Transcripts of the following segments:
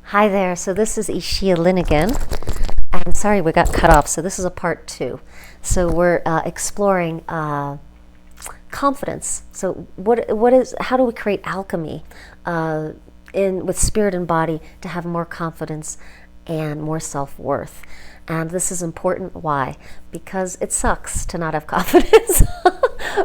Hi there. So this is Ishia Linigan, and sorry we got cut off. So this is a part two. So we're exploring confidence. So what is how do we create alchemy in with spirit and body to have more confidence and more self-worth? And this is important. Why? Because it sucks to not have confidence.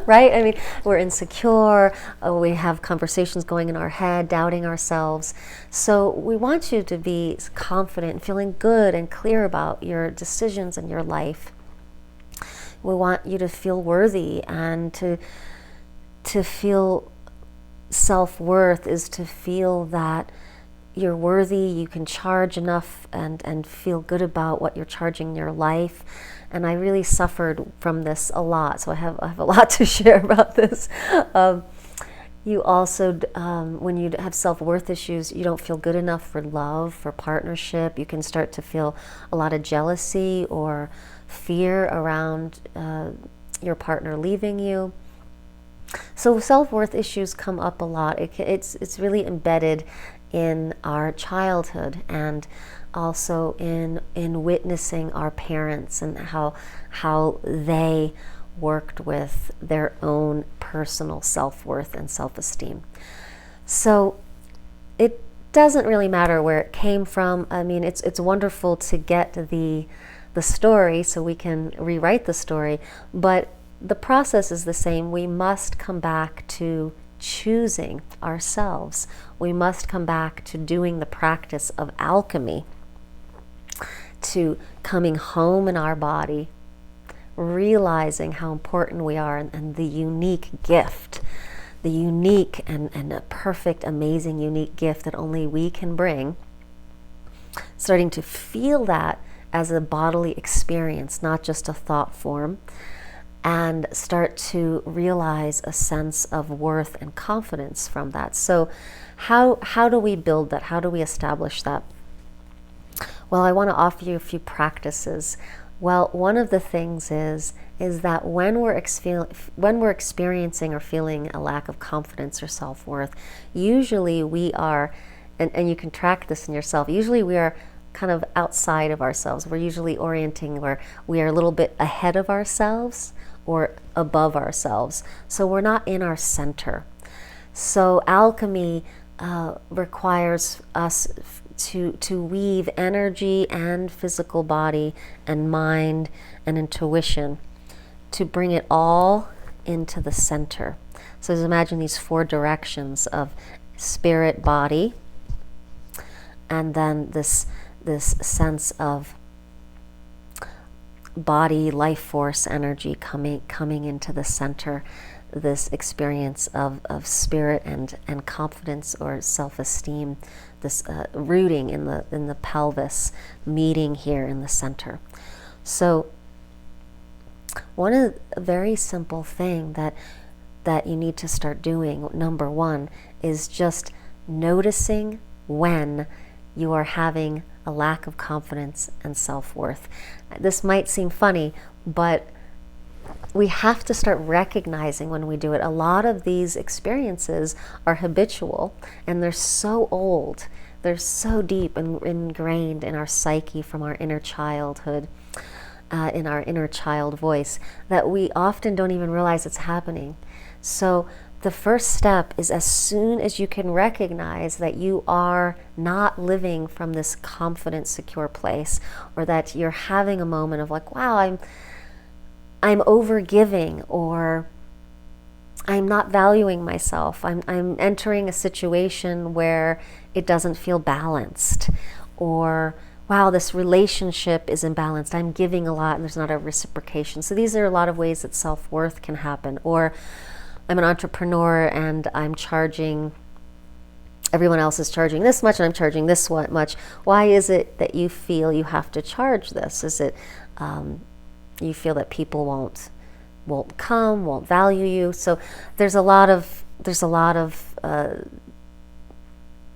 Right? I mean, we're insecure, we have conversations going in our head, doubting ourselves. So we want you to be confident and feeling good and clear about your decisions in your life. We want you to feel worthy, and to feel self-worth is to feel that you're worthy, you can charge enough and feel good about what you're charging in your life. And I really suffered from this a lot, so I have a lot to share about this. You also, when you have self-worth issues, you don't feel good enough for love, for partnership. You can start to feel a lot of jealousy or fear around your partner leaving you. So self-worth issues come up a lot. It's really embedded in our childhood, and also in witnessing our parents and how they worked with their own personal self-worth and self-esteem. So it doesn't really matter where it came from. I mean, it's wonderful to get the story so we can rewrite the story, but the process is the same. We must come back to choosing ourselves. We must come back to doing the practice of alchemy, to coming home in our body, realizing how important we are, and the unique gift, the unique and a perfect, amazing, unique gift that only we can bring, starting to feel that as a bodily experience, not just a thought form, and start to realize a sense of worth and confidence from that. So how do we build that? How do we establish that? Well, I want to offer you a few practices. Well, one of the things is that when we're experiencing or feeling a lack of confidence or self-worth, usually we are, and you can track this in yourself, usually we are kind of outside of ourselves. We're usually orienting where we are a little bit ahead of ourselves or above ourselves. So we're not in our center. So alchemy requires us to weave energy and physical body and mind and intuition to bring it all into the center. So just imagine these four directions of spirit, body, and then this sense of body, life force, energy coming into the center, this experience of spirit and confidence or self-esteem, this rooting in the pelvis, meeting here in the center. So a very simple thing that you need to start doing, number one, is just noticing when you are having a lack of confidence and self-worth. This might seem funny, but we have to start recognizing when we do it. A lot of these experiences are habitual, and they're so old. They're so deep and ingrained in our psyche from our inner childhood, in our inner child voice, that we often don't even realize it's happening. So the first step is, as soon as you can recognize that you are not living from this confident, secure place, or that you're having a moment of like, wow, I'm overgiving, or I'm not valuing myself. I'm entering a situation where it doesn't feel balanced, or wow, this relationship is imbalanced. I'm giving a lot and there's not a reciprocation. So these are a lot of ways that self-worth can happen. Or I'm an entrepreneur and I'm charging, everyone else is charging this much and I'm charging this much. Why is it that you feel you have to charge this? Is it you feel that people won't come, won't value you? So there's a lot of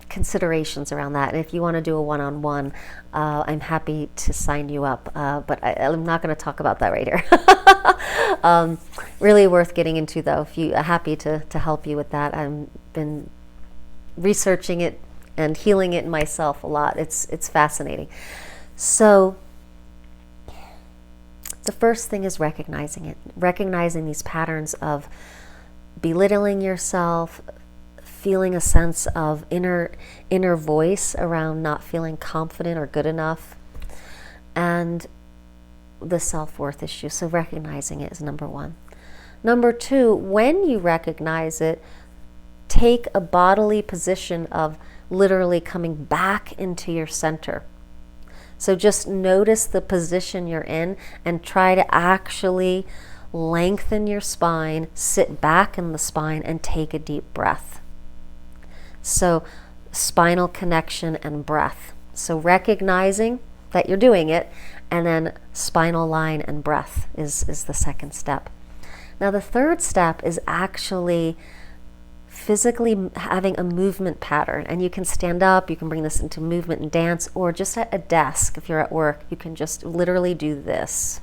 considerations around that. And if you want to do a one-on-one, I'm happy to sign you up, but I'm not going to talk about that right here. Really worth getting into, though. If you happy to help you with that. I've been researching it and healing it in myself a lot. It's fascinating. So the first thing is recognizing it, recognizing these patterns of belittling yourself, feeling a sense of inner voice around not feeling confident or good enough, and the self-worth issue. So recognizing it is number one. Number two, when you recognize it, take a bodily position of literally coming back into your center. So just notice the position you're in and try to actually lengthen your spine, sit back in the spine, and take a deep breath. So spinal connection and breath. So recognizing that you're doing it, and then spinal line and breath is the second step. Now the third step is actually physically having a movement pattern, and you can stand up, you can bring this into movement and dance, or just at a desk if you're at work, you can just literally do this.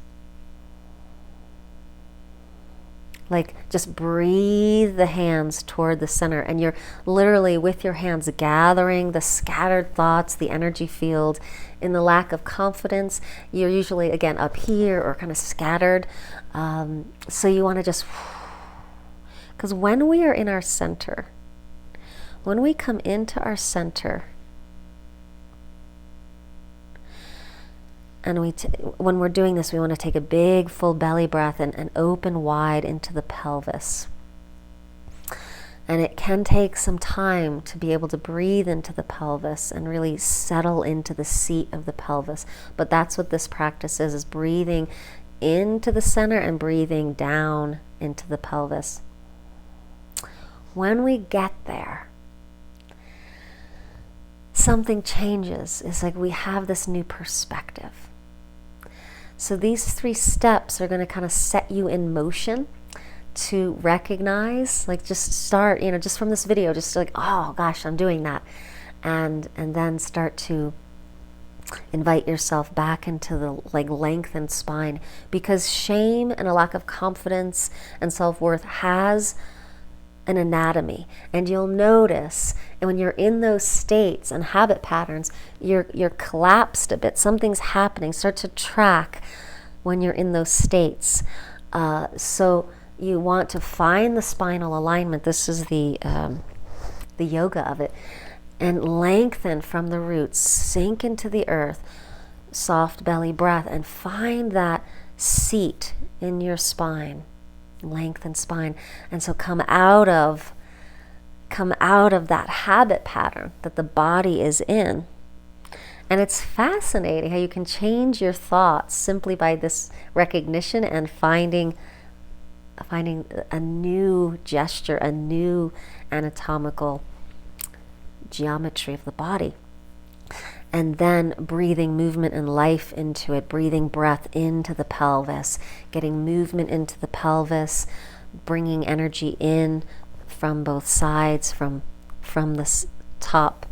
Like just breathe the hands toward the center, and you're literally with your hands gathering the scattered thoughts, the energy field. In the lack of confidence, you're usually again up here or kind of scattered. So you want to just, because when we are in our center, when we come into our center, and when we're doing this, we want to take a big full belly breath and open wide into the pelvis. And it can take some time to be able to breathe into the pelvis and really settle into the seat of the pelvis. But that's what this practice is breathing into the center and breathing down into the pelvis. When we get there, something changes. It's like we have this new perspective. So these 3 steps are going to kind of set you in motion to recognize, like just start, just from this video, just like, oh gosh, I'm doing that. And then start to invite yourself back into the lengthened spine, because shame and a lack of confidence and self-worth has an anatomy, and you'll notice, and when you're in those states and habit patterns, you're collapsed a bit. Something's happening. Start to track when you're in those states. So you want to find the spinal alignment. This is the yoga of it, and lengthen from the roots. Sink into the earth. Soft belly breath, and find that seat in your spine. Lengthen spine. And so come out of that habit pattern that the body is in. And it's fascinating how you can change your thoughts simply by this recognition and finding a new gesture, a new anatomical geometry of the body. And then breathing movement and life into it, breathing breath into the pelvis, getting movement into the pelvis, bringing energy in from both sides, from the top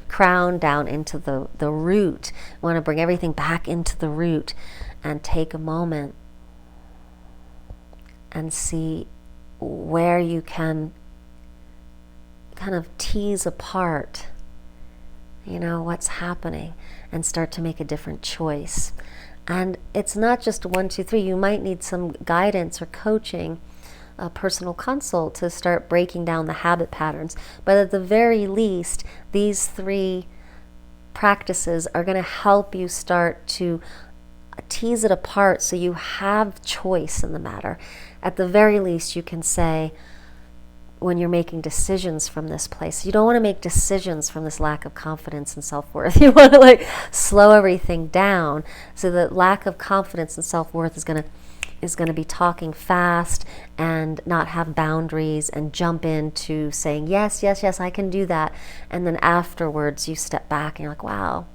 crown down into the root. You want to bring everything back into the root, and take a moment and see where you can kind of tease apart what's happening, and start to make a different choice. And it's not just 1, 2, 3. You might need some guidance or coaching, a personal consult, to start breaking down the habit patterns. But at the very least, these 3 practices are going to help you start to tease it apart so you have choice in the matter. At the very least, you can say, when you're making decisions from this place, you don't want to make decisions from this lack of confidence and self-worth. You want to slow everything down. So the lack of confidence and self-worth is going to be talking fast and not have boundaries, and jump into saying yes, yes, yes, I can do that. And then afterwards you step back and you're like, wow,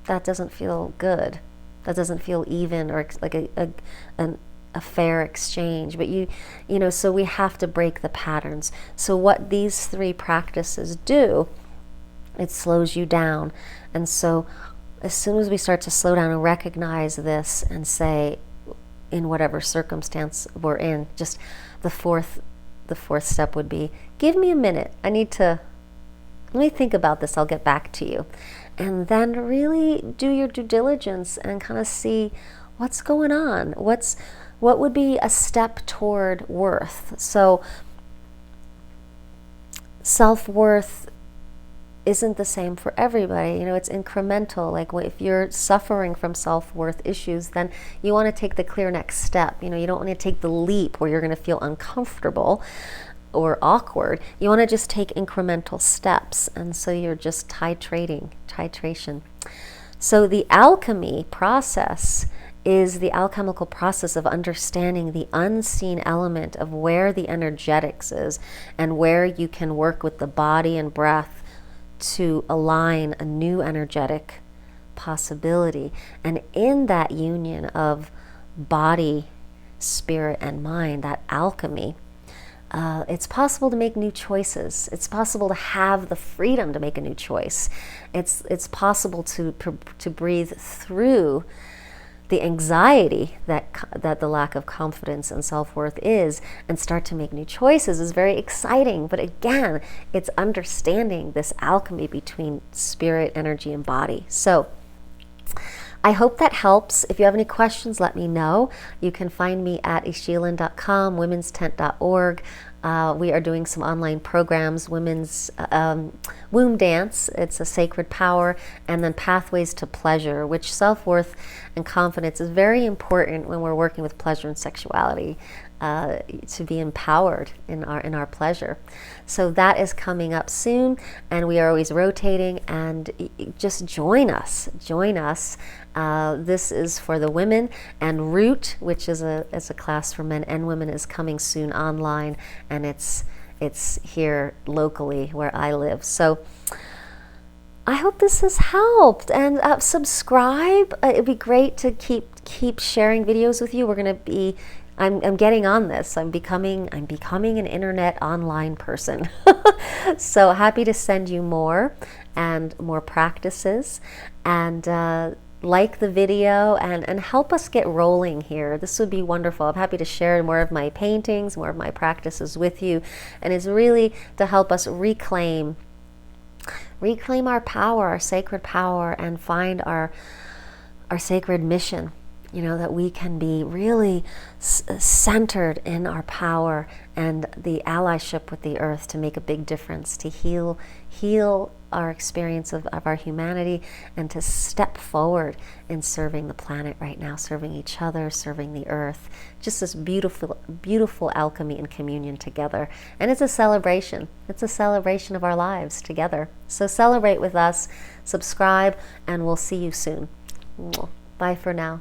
that doesn't feel good. That doesn't feel even, or like a fair exchange. But so we have to break the patterns. So what these 3 practices do, it slows you down. And so as soon as we start to slow down and recognize this, and say, in whatever circumstance we're in, just the fourth step would be, give me a minute. I need to Let me think about this, I'll get back to you. And then really do your due diligence and kind of see what's going on. What would be a step toward worth? So self-worth isn't the same for everybody. You know, it's incremental. Like if you're suffering from self-worth issues, then you want to take the clear next step. You know, you don't want to take the leap where you're going to feel uncomfortable or awkward. You want to just take incremental steps. And so you're just titration. So the alchemy process is the alchemical process of understanding the unseen element of where the energetics is and where you can work with the body and breath to align a new energetic possibility. And in that union of body, spirit, and mind, that alchemy, it's possible to make new choices. It's possible to have the freedom to make a new choice. It's possible to breathe through the anxiety that the lack of confidence and self-worth is, and start to make new choices is very exciting. But again, it's understanding this alchemy between spirit, energy, and body. So I hope that helps. If you have any questions, let me know. You can find me at ishealin.com, womenstent.org. We are doing some online programs, women's womb dance, it's a sacred power, and then pathways to pleasure, which self-worth and confidence is very important when we're working with pleasure and sexuality, to be empowered in our pleasure. So that is coming up soon, and we are always rotating, and just join us. This is for the women, and Root, which is a class for men and women, is coming soon online, and it's here locally where I live. So I hope this has helped, and subscribe. It'd be great to keep sharing videos with you. We're going to be I'm getting on this. I'm becoming an internet online person. So happy to send you more and more practices, and like the video and help us get rolling here. This would be wonderful. I'm happy to share more of my paintings, more of my practices with you, and it's really to help us reclaim our power, our sacred power, and find our sacred mission. You know, that we can be really centered in our power and the allyship with the earth to make a big difference, to heal our experience of our humanity, and to step forward in serving the planet right now, serving each other, serving the earth. Just this beautiful, beautiful alchemy and communion together. And it's a celebration. It's a celebration of our lives together. So celebrate with us, subscribe, and we'll see you soon. Bye for now.